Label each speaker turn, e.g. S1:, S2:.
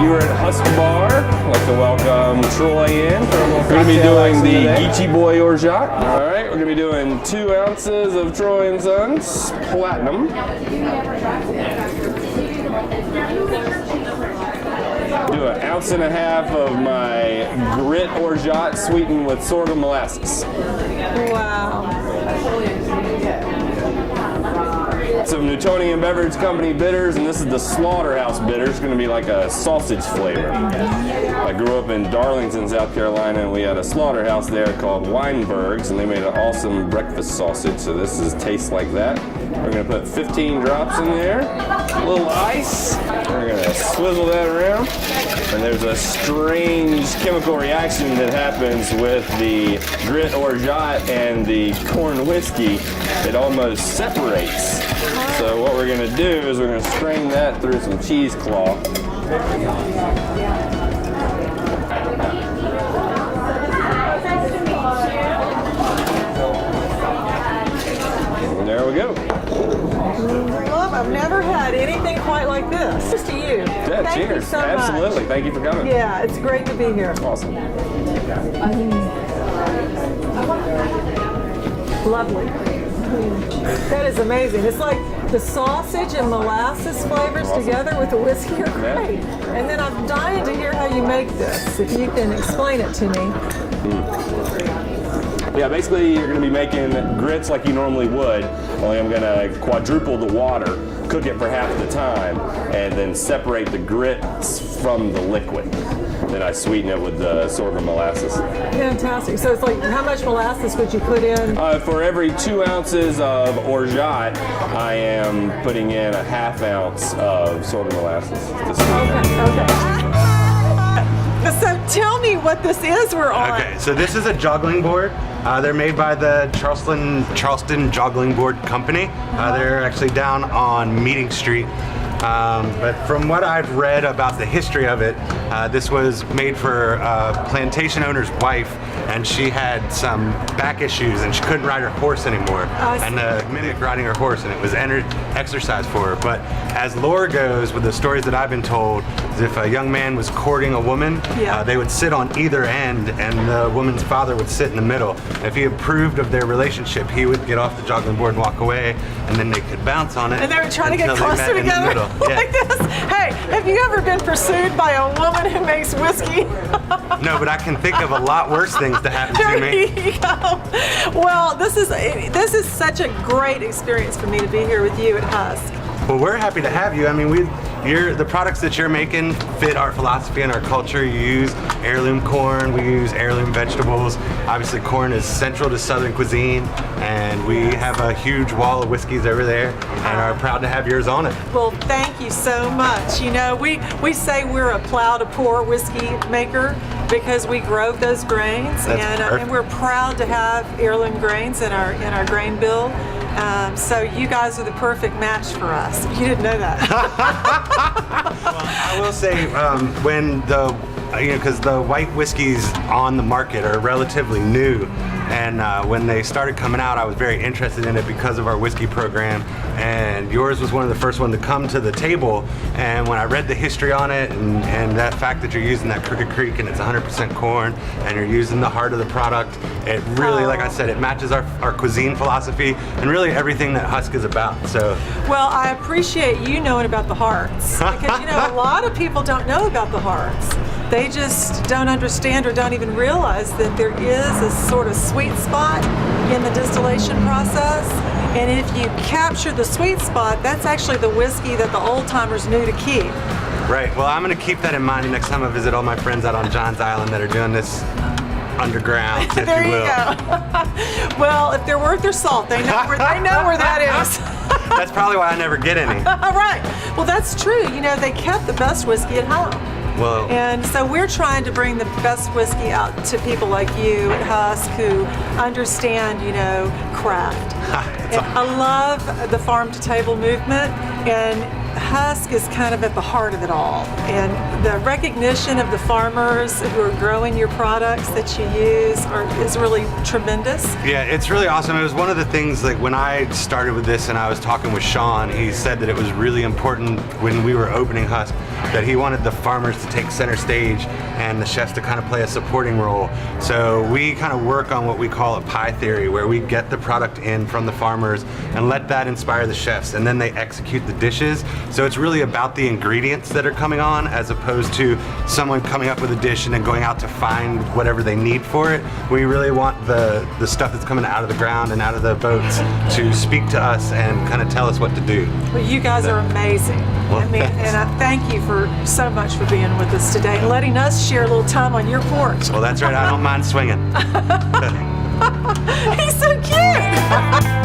S1: here at HUSK Bar. I'd like to welcome Troy in for a little cocktail. We're going to be doing the Geechee Boy Orgeat. All right, we're going to be doing 2 ounces of Troy and Sons Platinum. Do 1.5 ounces of my Grit Orgeat sweetened with sorghum molasses.
S2: Wow.
S1: Some Newtonian Beverage Company bitters, and this is the Slaughterhouse bitter. It's going to be like a sausage flavor. I grew up in Darlington, South Carolina, and we had a slaughterhouse there called Weinberg's, and they made an awesome breakfast sausage, so tastes like that. We're going to put 15 drops in there, a little ice. We're going to swizzle that around, and there's a strange chemical reaction that happens with the Grit Orgeat and the corn whiskey. It almost separates. So what we're going to do is we're going to strain that through some cheesecloth. And there we go.
S2: I've never had anything quite like this. Cheers to you.
S1: Yeah,
S2: Thank
S1: cheers.
S2: you so
S1: Absolutely.
S2: much.
S1: Thank you for coming.
S2: Yeah, it's great to be here.
S1: Awesome.
S2: Lovely. That is amazing. It's like the sausage and molasses flavors together with the whiskey are great. And then I'm dying to hear how you make this. If you can explain it to me.
S1: Yeah, basically you're going to be making grits like you normally would, only I'm going to quadruple the water, cook it for half the time, and then separate the grits from the liquid. Then I sweeten it with the sorghum molasses.
S2: Fantastic. So it's like, how much molasses would you put in?
S1: For every 2 ounces of orgeat, I am putting in 1/2 ounce of sorghum molasses.
S2: Okay. So tell me what this is we're on.
S3: Okay, so this is a juggling board. They're made by the Charleston Juggling Board Company. They're actually down on Meeting Street. But from what I've read about the history of it, this was made for a plantation owner's wife, and she had some back issues and she couldn't ride her horse anymore. And mimicked riding her horse, and it was exercise for her. But as lore goes, with the stories that I've been told, is if a young man was courting a woman, they would sit on either end, and the woman's father would sit in the middle. If he approved of their relationship, he would get off the juggling board and walk away, and then they could bounce on it.
S2: And they were trying to get closer together like this. Hey, have you ever been pursued by a woman who makes whiskey?
S3: No, but I can think of a lot worse things to happen to me.
S2: There you go. Well, this is such a great experience for me to be here with you at HUSK.
S3: Well, we're happy to have you. I mean, the products that you're making fit our philosophy and our culture. You use heirloom corn, we use heirloom vegetables. Obviously, corn is central to Southern cuisine, and we have a huge wall of whiskeys over there, and are proud to have yours on it.
S2: Well, thank you so much. You know, we say we're a plow to pour whiskey maker because we grow those grains, and we're proud to have heirloom grains in our grain bill. So you guys are the perfect match for us. You didn't know that.
S3: Well, I will say when because the white whiskeys on the market are relatively new, and when they started coming out, I was very interested in it because of our whiskey program, and yours was one of the first ones to come to the table. And when I read the history on it, and that fact that you're using that Crooked Creek and it's 100% corn, and you're using the heart of the product, it really, like I said, it matches our cuisine philosophy and really everything that HUSK is about. So,
S2: well, I appreciate you knowing about the hearts, because a lot of people don't know about the hearts. They just don't understand or don't even realize that there is a sort of sweet spot in the distillation process. And if you capture the sweet spot, that's actually the whiskey that the old timers knew to keep.
S3: Right. Well, I'm going to keep that in mind next time I visit all my friends out on John's Island that are doing this underground, if
S2: there
S3: you will.
S2: You go. Well, if they're worth their salt, they know where that is.
S3: That's probably why I never get any.
S2: All right. Well, that's true. They kept the best whiskey at home.
S3: Well,
S2: and so we're trying to bring the best whiskey out to people like you at HUSK who understand, craft. And I love the farm to table movement, and HUSK is kind of at the heart of it all. And the recognition of the farmers who are growing your products that you use is really tremendous.
S3: Yeah, it's really awesome. It was one of the things, like when I started with this and I was talking with Sean, he said that it was really important when we were opening HUSK that he wanted the farmers to take center stage and the chefs to kind of play a supporting role. So we kind of work on what we call a pie theory, where we get the product in from the farmers and let that inspire the chefs, and then they execute the dishes. So it's really about the ingredients that are coming on, as opposed to someone coming up with a dish and then going out to find whatever they need for it. We really want the stuff that's coming out of the ground and out of the boats to speak to us and kind of tell us what to do.
S2: Well, you guys are amazing.
S3: Well,
S2: I mean,
S3: thanks.
S2: and I thank you for so much for being with us today and letting us share a little time on your porch.
S3: Well, that's right, I don't mind swinging.
S2: He's so cute.